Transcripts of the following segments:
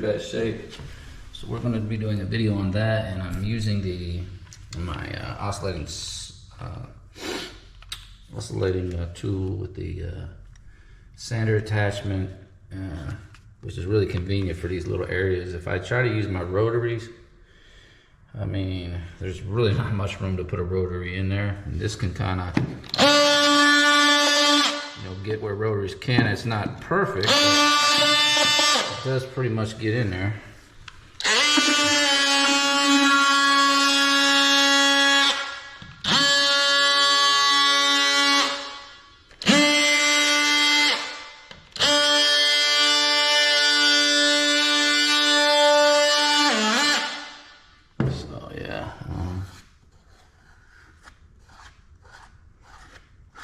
pretty bad shape. So we're going to be doing a video on that, and I'm using my oscillating tool with the sander attachment, which is really convenient for these little areas. If I try to use my rotaries, I mean, there's really not much room to put a rotary in there. And this can kind of, get where rotaries can. It's not perfect, but it does pretty much get in there.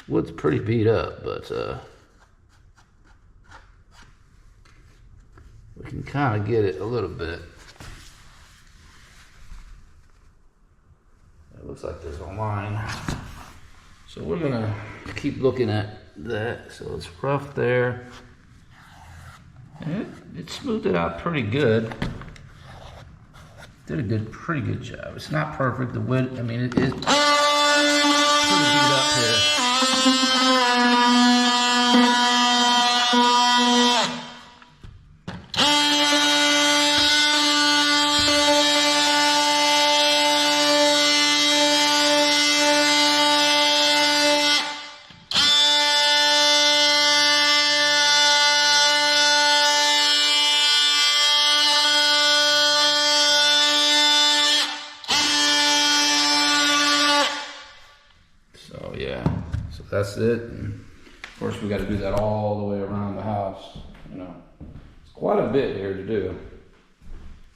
Wood's pretty beat up, but we can kind of get it a little bit. It looks like there's a line. So we're gonna keep looking at that. So it's rough there. And it smoothed it out pretty good. Did a pretty good job. It's not perfect. The wood, I mean, it is pretty beat up here. So yeah, so that's it. And of course, we got to do that all the way around the house. It's quite a bit here to do.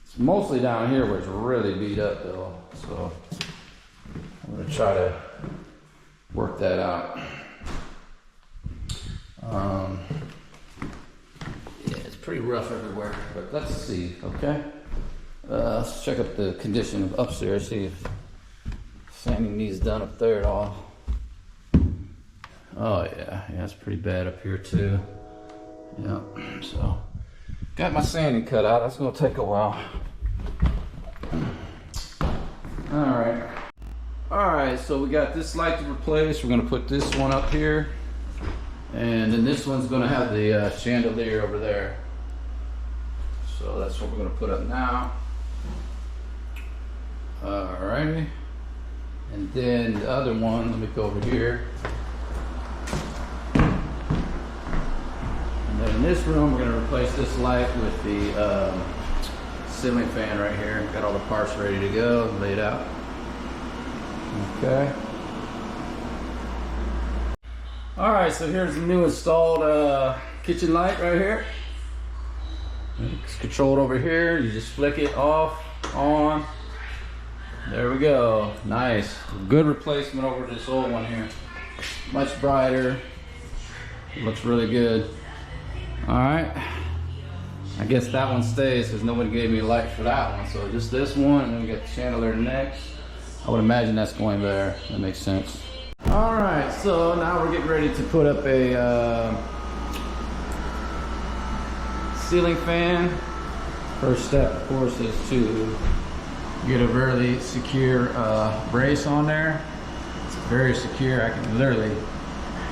It's mostly down here where it's really beat up though. So I'm gonna try to work that out. Yeah, it's pretty rough everywhere, but let's see. Okay, let's check up the condition of upstairs. See if sanding needs done up there at all. Oh yeah, it's pretty bad up here too. Yeah, so got my sanding cut out. That's gonna take a while. All right, so we got this light to replace. We're gonna put this one up here, and then this one's gonna have the chandelier over there. So that's what we're gonna put up now. All righty, and then the other one, let me go over here. In this room, we're going to replace this light with the ceiling fan right here. Got all the parts ready to go, laid out. Okay. All right, so here's the new installed kitchen light right here. It's controlled over here. You just flick it off, on. There we go. Nice. Good replacement over this old one here. Much brighter. It looks really good. All right, I guess that one stays because nobody gave me a light for that one. So just this one, and then we got the chandelier next. I would imagine that's going there. That makes sense. All right, so now we're getting ready to put up a ceiling fan. First step, of course, is to get a very secure brace on there. It's very secure. I can literally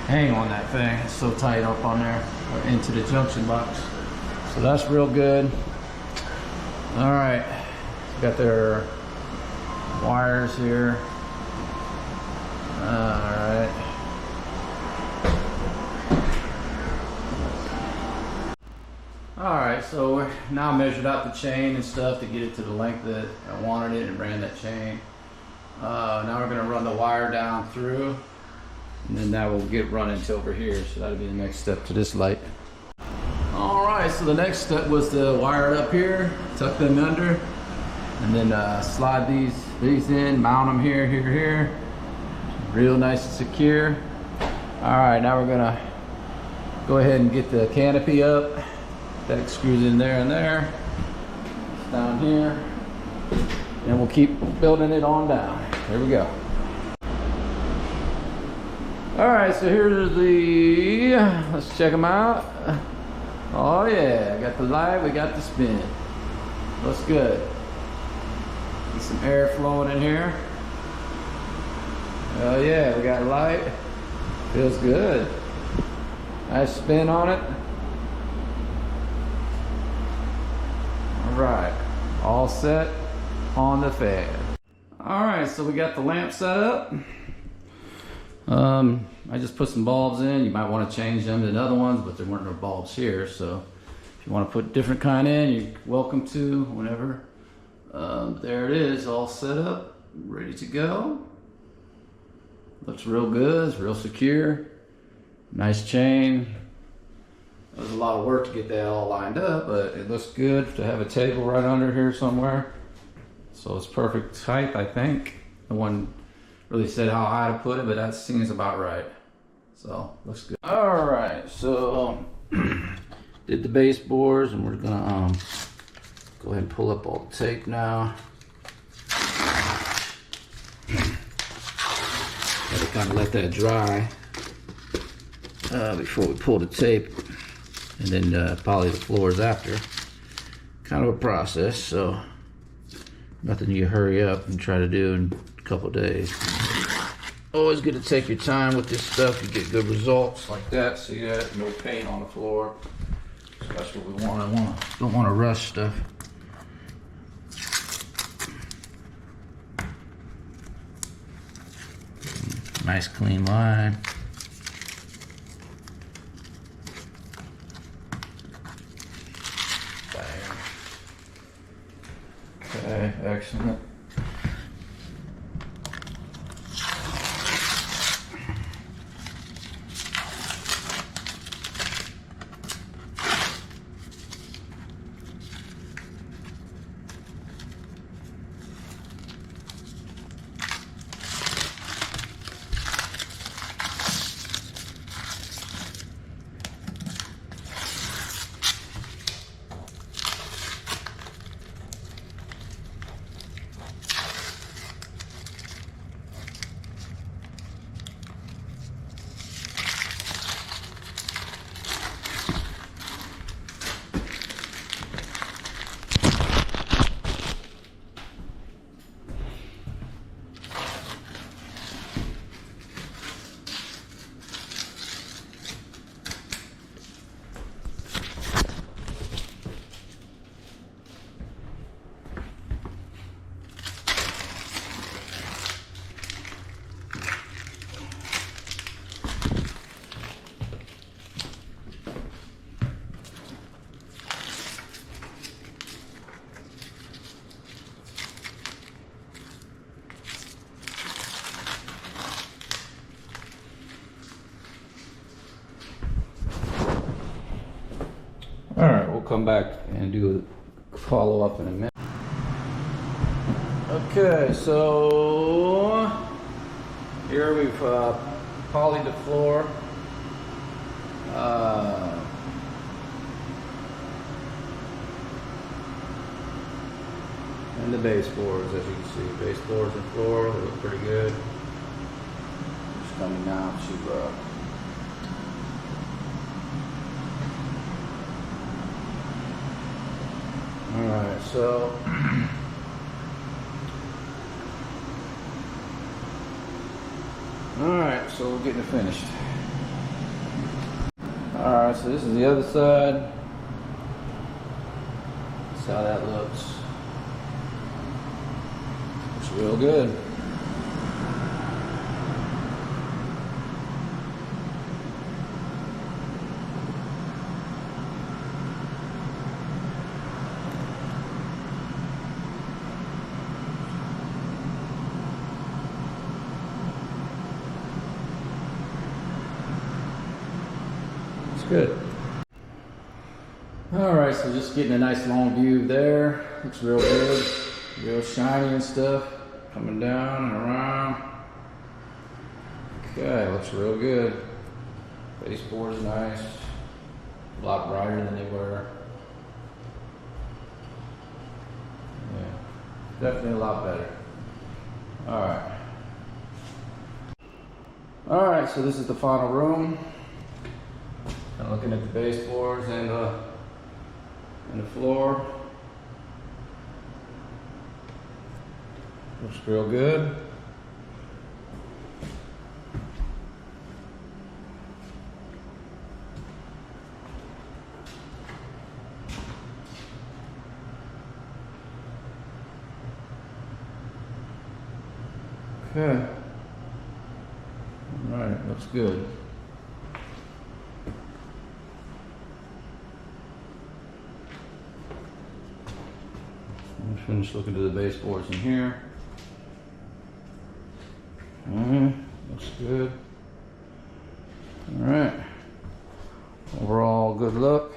hang on that thing. It's so tight up on there, or into the junction box. So that's real good. All right, got their wires here. All right. All right, so we're now measured out the chain and stuff to get it to the length that I wanted it and ran that chain. Now we're gonna run the wire down through, and then that will get running to over here. So that'll be the next step to this light. All right, so the next step was to wire it up here, tuck them under, and then slide these in, mount them here. Real nice and secure. All right, now we're gonna go ahead and get the canopy up. That screws in there and there. It's down here. And we'll keep building it on down. Here we go. All right, so here's let's check them out. Oh yeah, got the light, we got the spin. Looks good. Get some air flowing in here. Oh yeah, we got light. Feels good. Nice spin on it. All right, all set on the fan. All right, so we got the lamp set up. I just put some bulbs in. You might want to change them to the other ones, but there weren't no bulbs here. So if you want to put different kind in, you're welcome to whenever. There it is, all set up, ready to go. Looks real good, it's real secure. Nice chain. It was a lot of work to get that all lined up, but it looks good to have a table right under here somewhere. So it's perfect height, I think. No one really said how high to put it, but that seems about right. So looks good. All right, so did the baseboards, and we're gonna go ahead and pull up all the tape now. Gotta kind of let that dry before we pull the tape, and then poly the floors after. Kind of a process, so nothing you hurry up and try to do in a couple days. Always good to take your time with this stuff. You get good results like that. See that? No paint on the floor. So that's what we want. Don't want to rush stuff. Nice clean line. Okay, excellent. All right, we'll come back and do a follow-up in a minute. Okay, so here we've polyed the floor. And the baseboards, as you can see, baseboards and floor, they look pretty good. Just coming down to Alright, so alright, so we're getting it finished. Alright, so this is the other side. That's how that looks. Looks real good. Good. All right, so just getting a nice long view there. Looks real good, real shiny and stuff. Coming down and around. Okay, looks real good. Baseboard's nice. A lot brighter than they were. Yeah, definitely a lot better. All right. All right, so this is the final room. Kind of looking at the baseboards and the floor. Looks real good. Okay. All right, looks good. Let's finish looking to the baseboards in here. Looks good. All right. Overall, good look.